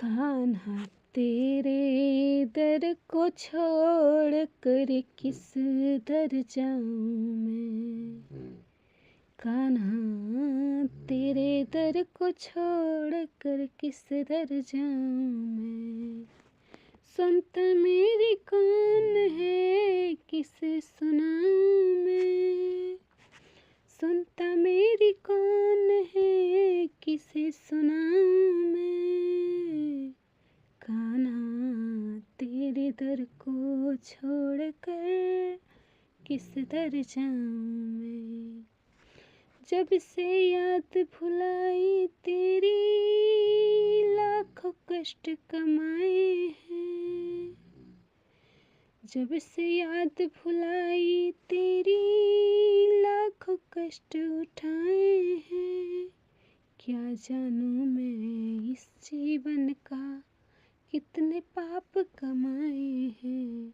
कान्हा तेरे दर को छोड़ कर किस दर जाऊं मैं। कान्हा तेरे दर को छोड़ कर किस दर जाऊं मैं। सुनता मेरी कौन है किसे सुनाऊं मैं। सुनता मेरी कौन है किसे सुनाऊं मैं। कान्हा तेरे दर को छोड़ कर किस दर जाऊं मैं। जब से याद भुलाई तेरी लाखों कष्ट कमाए हैं। जब से याद भुलाई तेरी लाखों कष्ट उठाए हैं। क्या जानूं मैं इस जीवन का कितने पाप कमाए हैं।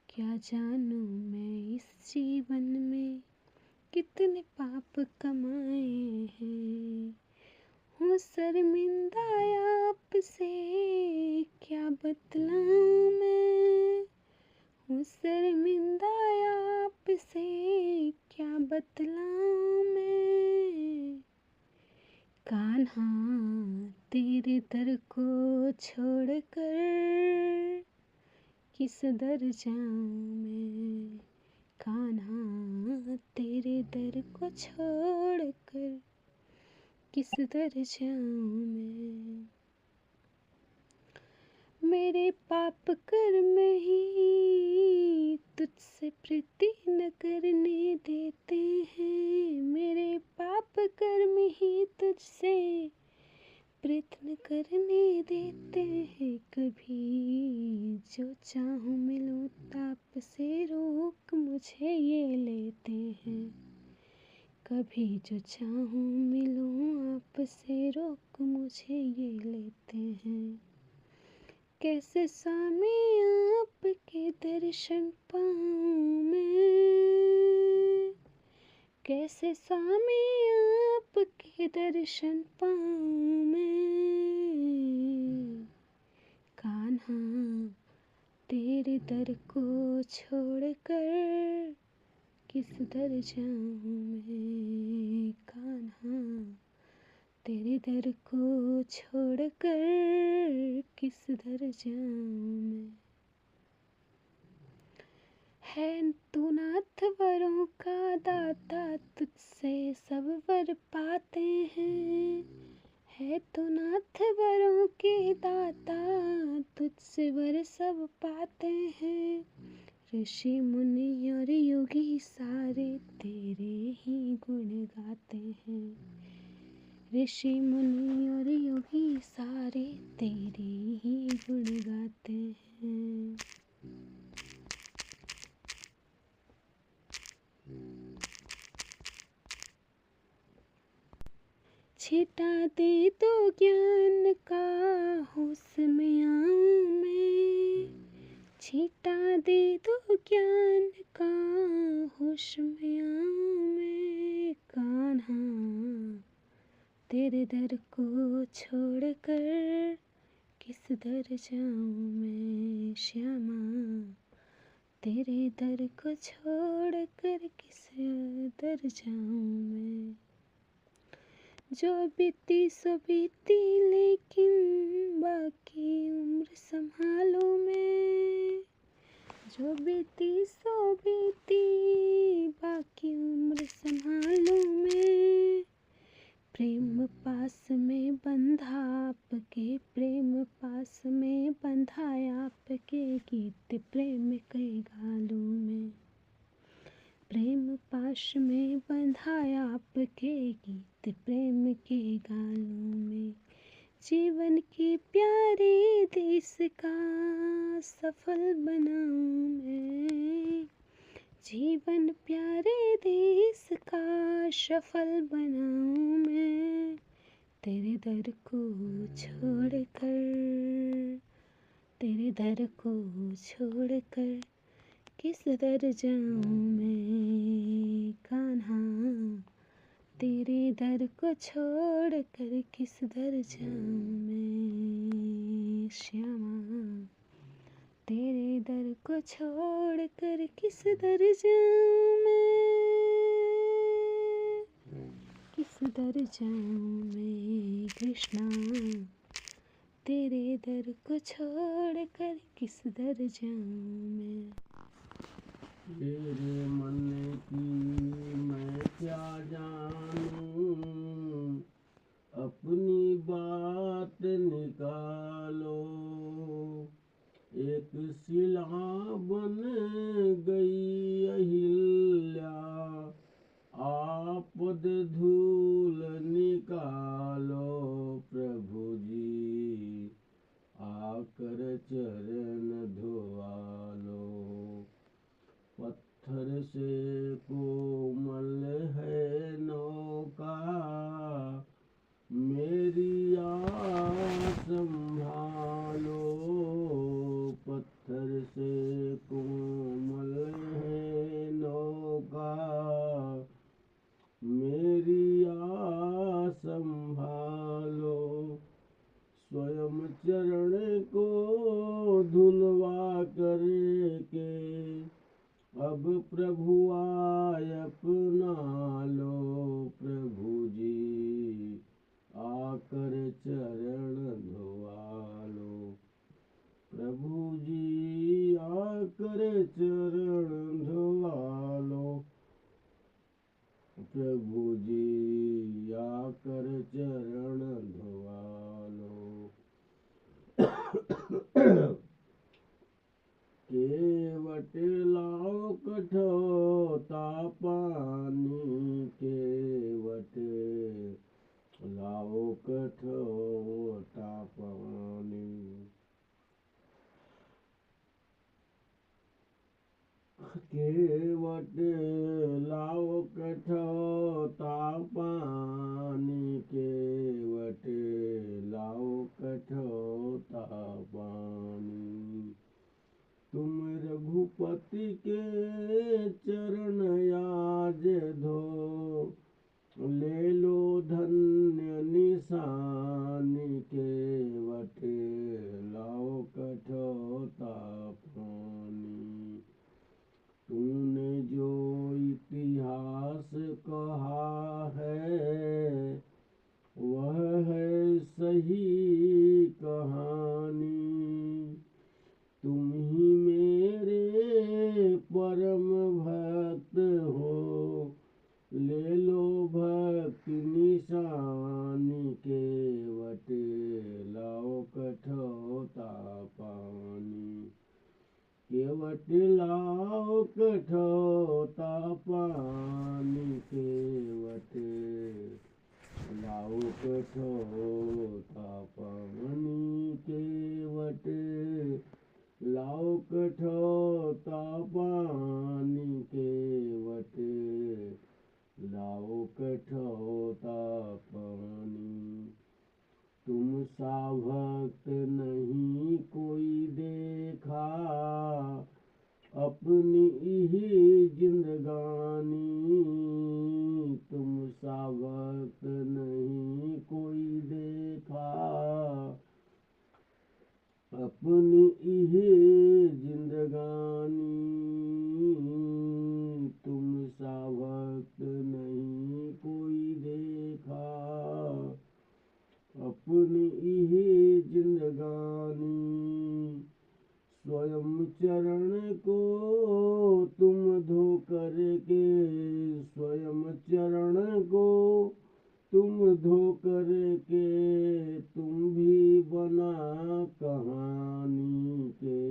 क्या जानूं मैं इस जीवन में कितने पाप कमाए हैं। हूँ शर्मिंदा आपसे क्या बतलाऊं मैं। हूँ शर्मिंदा आपसे क्या बतलाऊं मैं। कान्हा तेरे दर को छोड़ कर किस दर जाऊं मैं। कान्हा तेरे दर को छोड़ कर किस दर जाऊं मैं। मेरे पाप कर्म ही तुझसे प्रीति न करने देते हैं। मेरे पाप कर्म ही तुझसे प्रीति न करने देते हैं। कभी जो चाहूं मिलूं ताप से रोक मुझे ये लेते हैं। कभी जो चाहूं मिलूं आपसे रोक मुझे ये लेते हैं। कैसे स्वामी आपके दर्शन पाऊं मैं। कैसे स्वामी आपके दर्शन पाऊं मैं। कान्हा तेरे दर को छोड़ कर किस दर जाऊं मैं। कान्हा तेरे दर को छोड़ कर किस दर जाऊं मैं। है तू नाथ वरों का दाता तुझसे सब वर पाते हैं। है तू नाथ वरों के दाता तुझसे वर सब पाते हैं। ऋषि मुनि और योगी सारे तेरे ही गुण गाते हैं। ऋषि मुनि और योगी सारे तेरे ही गुण गाते हैं। छिटा दे तो ज्ञान का होश में आऊं मैं। छिटा दे तो ज्ञान का होश में आऊं मैं। कान्हा तेरे दर को छोड़ कर किस दर जाऊं मैं। श्यामा तेरे दर को छोड़ कर किस दर जाऊं मैं। जो बीती सो बीती लेकिन बाकी उम्र संभालो मैं। जो बीती सो बीती बाकी उम्र संभालो मैं। प्रेम पास में बंधा आपके प्रेम पास में बंधा आपके गीत प्रेम के गालू में। प्रेम पाश में बंधा आपके गीत प्रेम के गालों में। जीवन के प्यारे देश का सफल बनाऊं मैं। जीवन प्यारे देश का सफल बनाऊं मैं। तेरे दर को छोड़ कर तेरे दर को छोड़ कर किस दर जाऊं मैं। कान्हा तेरे दर को छोड़ कर किस दर जाऊं मैं। श्यामा। तेरे दर को छोड़ कर किस दर जाऊं मैं, किस दर जाऊं मैं कृष्णा। तेरे दर को छोड़ कर किस दर जाऊं मैं। तेरे मन की मैं क्या जानूं, अपनी बात निकालो। एक शिला बन गई अहिल्या, आपद धूल निकालो। प्रभु जी आकर चरण धोवालो। पत्थर से कोमल है नौका, मेरी आस संभालो। पत्थर से कोमल है नौका, मेरी आस संभालो। स्वयं चरण को धुलवा करके अब प्रभु आय अपना लो। प्रभु जी आकर चरण धोवा लो। प्रभु जी आकर चरण धोवा लो। प्रभु जी आकर चरण धोवा लो। केवट लाओ कठोता पानी, केवट लाओ कठोता पानी। केवट लाओ कठोता पानी, केवट लाओ कठोता पानी। तुम रघुपति के चरण आज धो, ले लो धन्य निशानी। केवट लाओ कठोता पानी। तूने जो इतिहास कहा है, वह है सही कहानी। तुम ही मेरे परम भक्त हो, ले लो भक्ति निशानी। केवट लाओ कठोता पानी, केवट लाओ कठोता पानी। केवट लाओ कठोता पानी, केवट लाओ कठोता पानी। केवट लाओ कठोता पानी। तुम सा भक्त नहीं कोई देखा, अपनी ही जिंदगानी। तुम सा भक्त नहीं कोई देखा, अपनी ही जिंदगानी। तुम सा भक्त नहीं कोई देखा, अपनी ही जिंदगानी। स्वयं चरण को तुम धो करके, स्वयं चरण को तुम धो करके, तुम भी बना कहानी। के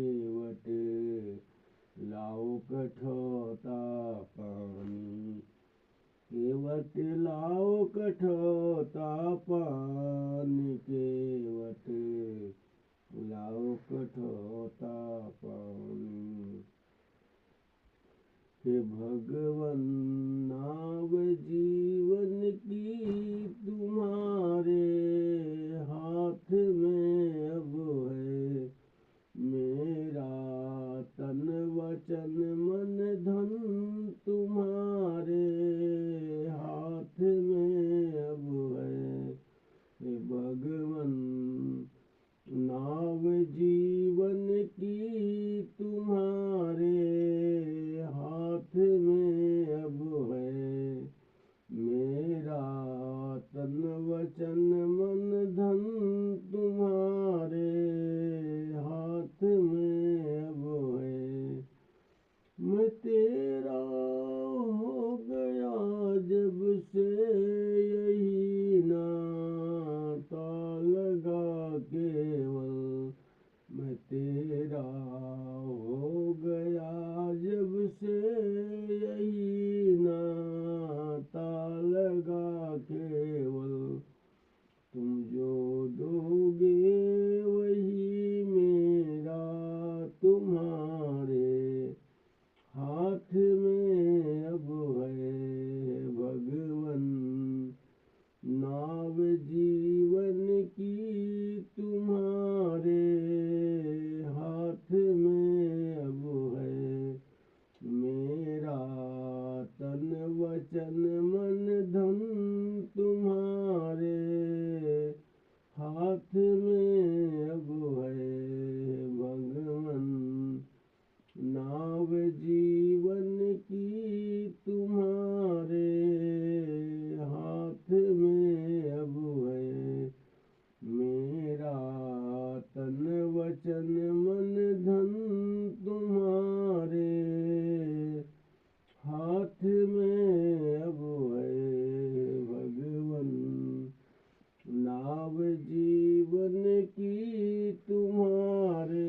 लगा केवल मैं तेरा हो गया जब से यही नाता लगा केवल तुम जो दोगे वही मेरा तुम्हारे हाथ में अब है भगवन नाव जीवन की तुम्हारे हाथ में अब है मेरा तन वचन मन धन तुम्हारे हाथ में अब है भगवन नाव जीवन की तुम्हारे हाथ में अब है मेरा तन वचन मन धन तुम्हारे हाथ में अब है भगवन नाव जीवन की तुम्हारे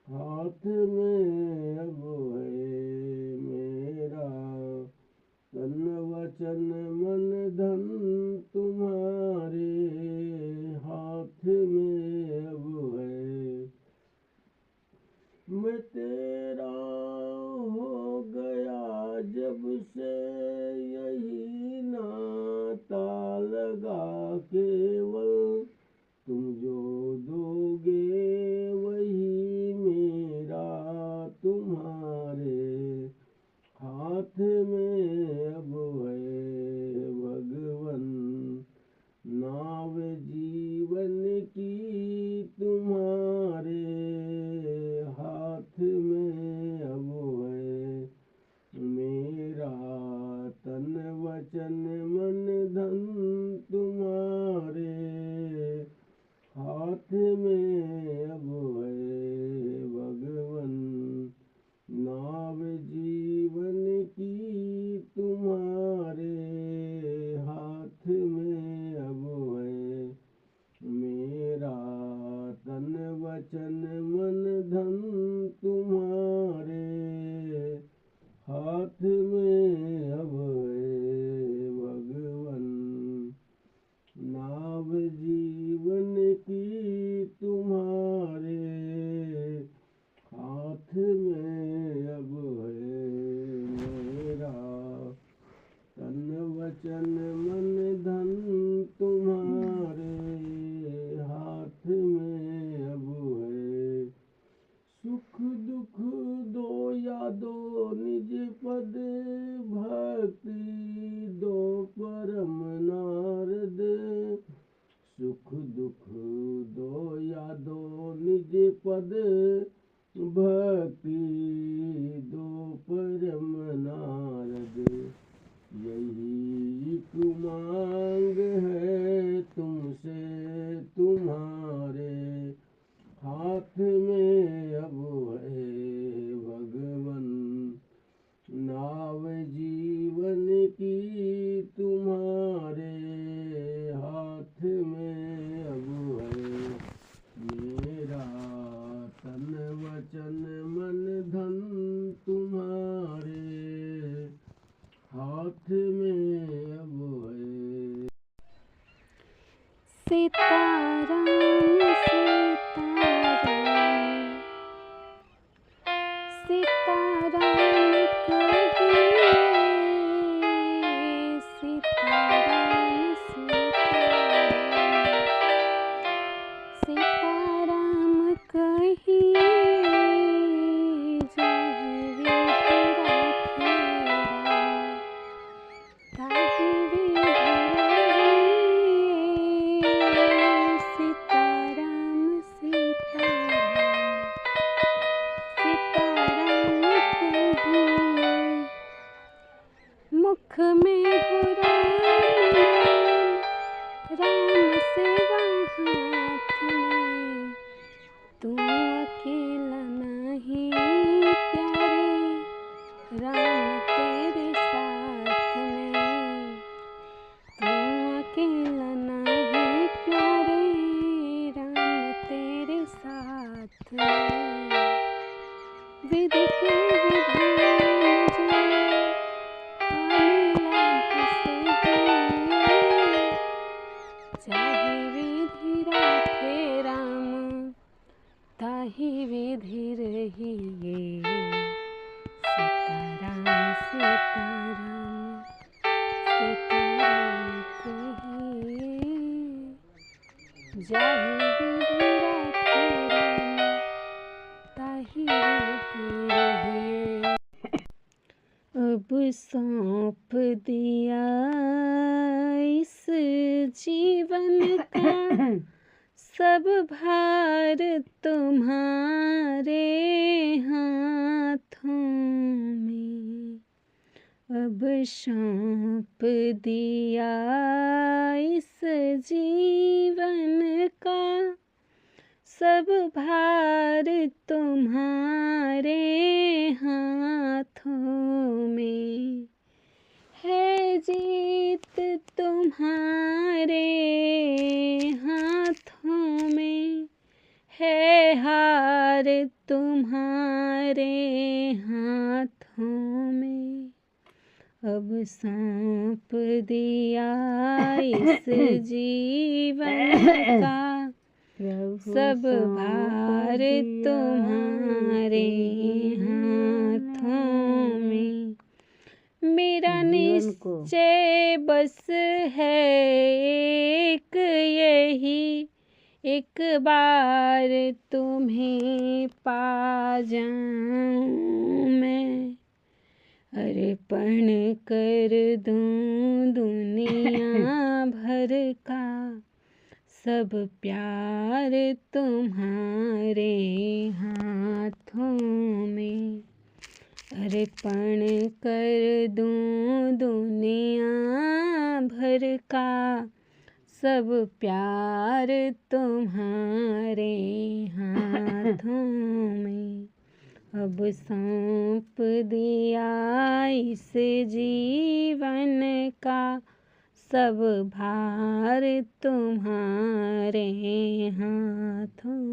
हाथ में अब है मेरा तन वचन मन धन तुम्हारे हाथ में अब है मैं तेरा हो गया जब से यही नाता लगा केवल तुम जो दोगे वही मेरा तुम्हारे हाथ में अब है भगवन नाव जीवन की तुम्हारे हाथ में अब है मेरा तन वचन मन धन तुम्हारे हाथ में अब है भगवन नाव जीवन की तुम्हारे हाथ में अब है मेरा तन वचन मन धन तुम्हारे हाथ में अब है भगवन नाव जीवन की तुम्हारे हाथ में अब है मेरा तन वचन मन धन तुम्हारे हाथ में अब है सुख दुख दो या दो निज पद भक्ति दो परम नारद सुख दुख दो या दो निज पद भक्ति दो परम नारद यही एक मांग है तुमसे तुम्हारे हाथ में अब है भगवन नाव जीवन की तुम्हारे हाथ में अब है मेरा तन वचन मन धन तुम्हारे हाथ में अब है सीताराम सीताराम सीताराम कहिए सीताराम सीताराम सीताराम कहिए जाहि विधि राखे राम ताहि विधि रहिए सीताराम जाहि विधि राखे राम ताहि विधि रहिए। अब सौंप दिया इस जीवन का सब भार तुम्हारे हाथों में। अब सौंप दिया इस जीवन का सब भार तुम्हारे हाथों में। है जीत तुम्हारे हाथों में, है हार तुम्हारे हाथों में। अब सौंप दिया इस जीवन का सब भार तुम्हारे हाथों में। मेरा निश्चय बस है एक यही, एक बार तुम्हें पा जाऊं मैं। अर्पण कर दूं दुनिया भर का सब प्यार तुम्हारे हाथों में। अर्पण कर दूं दुनिया भर का सब प्यार तुम्हारे हाथों में। अब सौंप दिया इस जीवन का सब भार तुम्हारे हाथों